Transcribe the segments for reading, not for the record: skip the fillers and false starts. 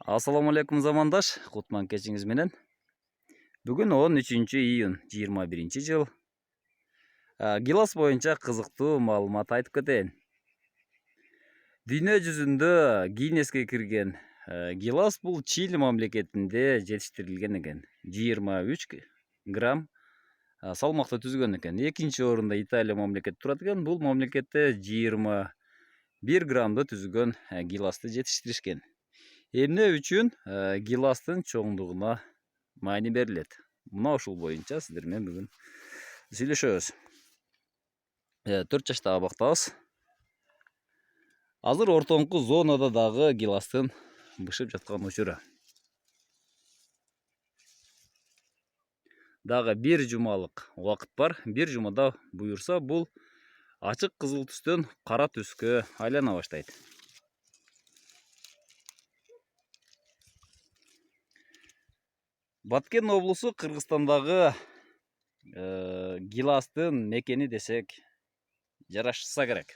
Ассаламу алейкум замандаш, кутман кечиңиз менен. Бүгүн 13-июнь 21 жыл. Гилас боюнча кызыктуу маалымат айтып кетейин. Дүйнө жүзүндө Гиннеске кирген гилас бул Чили мамлекетинде жетиштирилген экен. 23 грамм салмакта түзгөн экен. Экинчи орунда Италия мамлекети турат экен. Бул мамлекетте 21 граммды түзгөн гиласты жетиштиришкен. Эмне үчүн гиластын чоңдугуна маани берилет? Мына ушул боюнча сиздер менен бүгүн сүйлөшөбүз. 4 жаштагы абактабыз. Азыр ортоңку зонада дагы гиластын бышып жаткан учуру. Дагы бир жумалык убакыт бар. Бир жумада буюрса бул ачык кызыл түстөн кара түскө айлана баштайт. Баткен облусу Кыргызстандагы гиластын мекени десек жарашса керек.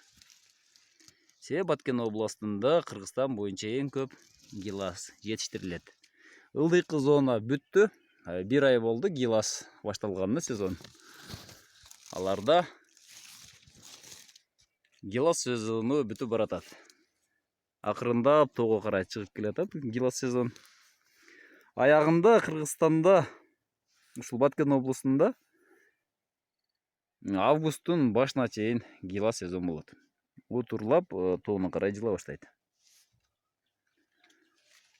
Себеби Баткен областында Кыргызстан боюнча эң көп гилас жетиштирилет. Ылдыйкы зона бүттү. Бир ай болду гилас башталганына сезон. Аларда гилас сезону бүтүп баратат. Акырындап тоого карай чыгып келатат гилас сезон. Аягында Кыргызстанда, ушул Баткен облусунда августтун башына чейин гилас сезон болот. Утурлап тоону карай жыла баштайт.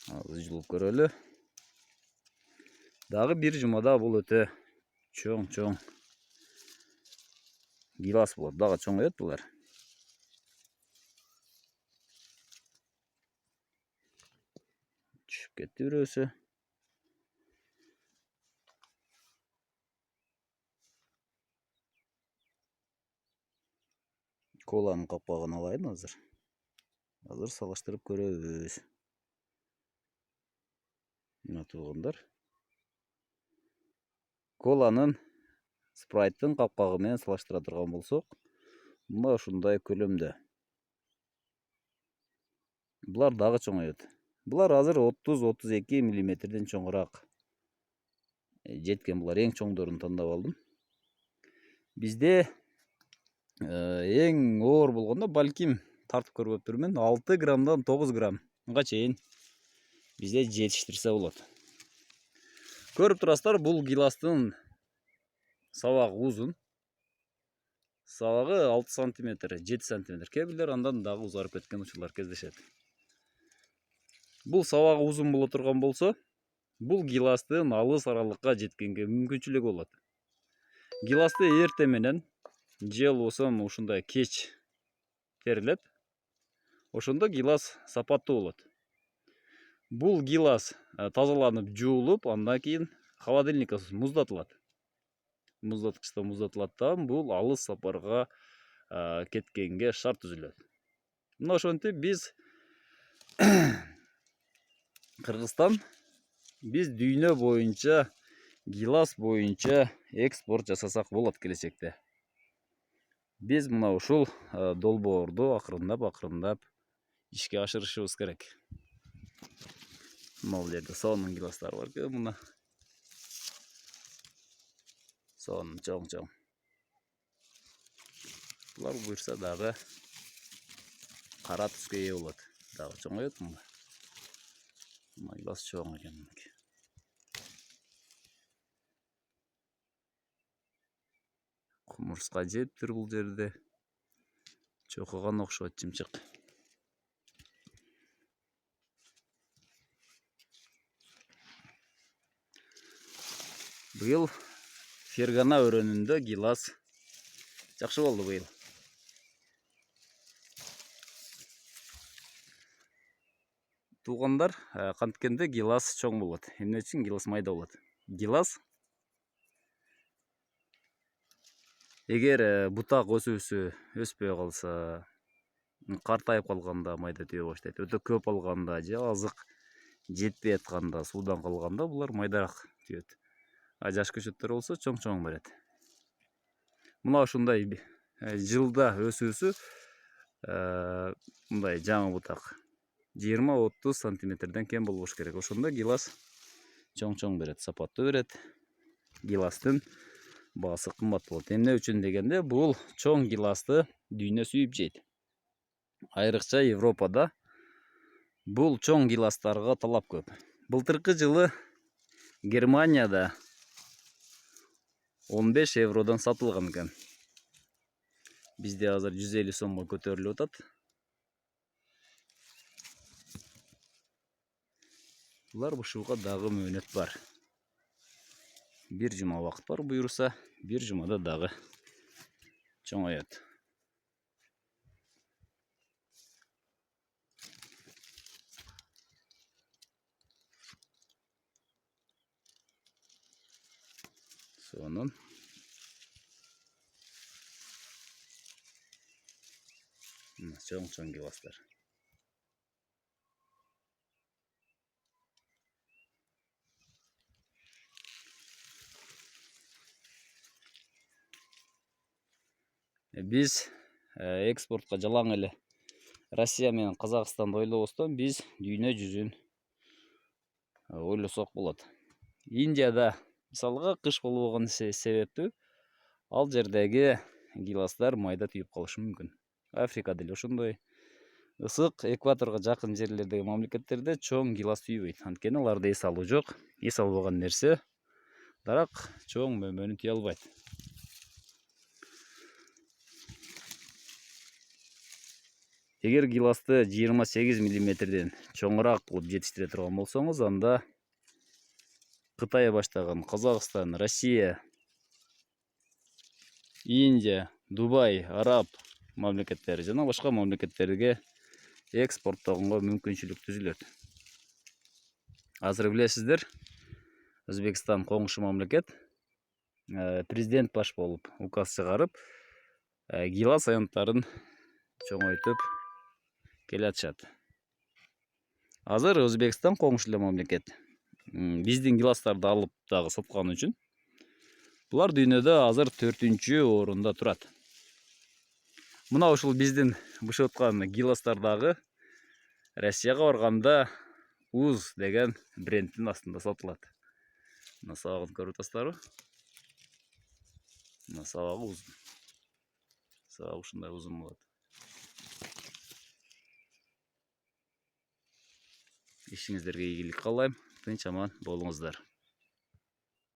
Жылып көрөлү. Дагы бир жумада бул өтө чоң гилас болот. Дагы чоңоет булар. Түшүп кетти бирөөсү. Коланын капкагын алайын азыр. Азыр салыштырып көрөбүз. Мына туугандар. Коланын спрайттын капкагы менен салыштыра турган болсок, мына ушундай көлөмдө. Булар дагы чоңоет. Булар азыр 30-32 мм чоңураак жеткен. Булар эң чоңдорун тандап алдым. Бизде эң оор болгондо балким тартып көрбөптүрмүн. 6 граммдан 9 граммга чейин бизде жетиштирсе болот. Көрүп турасыздар, бул гиластын сабагы узун. Сабагы 6 см, 7 см. Кээ бирлер андан дагы узарып кеткен учурлар кездешет. Бул сабагы узун боло турган болсо, бул гиластын алыс аралыкка жеткенге мүмкүнчүлүгү болот. Гиласты эрте менен же болбосо ушундай кеч терилет. Ошондо гилас сапаттуу болот. Бул гилас тазаланып, жуулуп, андан кийин холодильникте муздатылат. Муздаткычта муздатылат да, бул алыс сапарга кеткенге шарт түзүлөт. Мына ошентип биз Кыргызстан, биз дүйнө боюнча гилас боюнча экспорт жасасак болот келечекте. Биз мына ушул долбоорду акырындап ишке ашырышыбыз керек. Мына жерде сонун гиластар бар экен, мына. Сонун чоң. Булар буюрса дагы кара түскө ээ болот. Дагы чоңоет мына. Мына гилас чоң экен. Кумурска жептир бул жерде. Чокуган окшойт чымчык. Быйыл Фергана өрөөнүндө гилас жакшы болду быйыл. Туугандар, канткенде гилас чоң болот. Эмне үчүн гилас майда болот? Гилас эгер бутак өспөй калса, картайып калганда майда түйө баштайт. Өтө көп алганда же азык жетпей атканда, суудан калганда булар майдараак түйөт. Жаш көчөттөр болсо чоң берет. Мына ушундай жылда өсүүсү мындай жаңы бутак 20-30 сантиметрден кем болбош керек. Ошондо гилас чоң берет, сапаттуу берет. Гиластын баасы кымбат болот. Эмне үчүн дегенде, бул чоң гиласты дүйнө сүйүп жейт. Айрыкча Европада бул чоң гиластарга талап көп. Былтыркы жылы Германияда 15 евродан сатылган экен. Бизде азыр 150 сомго көтөрүлүп атат. Булар бушууга дагы мөөнөт бар. Бир жума убакыт бар, буюрса, бир жумада дагы чоңоёт. Сонун чоң гиластар. Биз экспортко жалаң эле Россия менен Казакстанды ойлобостон биз дүйнө жүзүн ойлосок болот. Индияда мисалга кыш болбогон себептүү ал жердеги гиластар майда түйүп калышы мүмкүн. Африка деле ошондой. Ысык экваторго жакын жерлердеги мамлекеттерде чоң гилас түйбөйт. Анткени аларда эс алуу жок. Эс албаган нерсе дарак чоң мөмөнү түйө албайт. Эгер гиласты 28 мм чоңураак кылып жетиштире турган болсоңуз, анда Кытай баштаган Казакстан, Россия, Индия, Дубай, Араб мамлекеттери жана башка мамлекеттерге экспорттогонго мүмкүнчүлүк түзүлөт. Азыр билесиздер, Өзбекстан коңшу мамлекет, президент баш болуп указ чыгарып, гилас аянттарын чоңойтуп келе атышат. Азыр Өзбекстан коңшу эле мамлекет. Биздин гиластарды алып дагы саткан үчүн булар дүйнөдө азыр 4-чү орунда турат. Мына ушул биздин бышыткан гиластардагы Россияга барганда УЗ деген брендтин астында сатылат. Мына сабагын көрүп атасыздарбы? Мына сабагы узун. Сабак ушундай узун болот. Ишиңиздерге ийгилик каалайм. Тынч аман болуңуздар.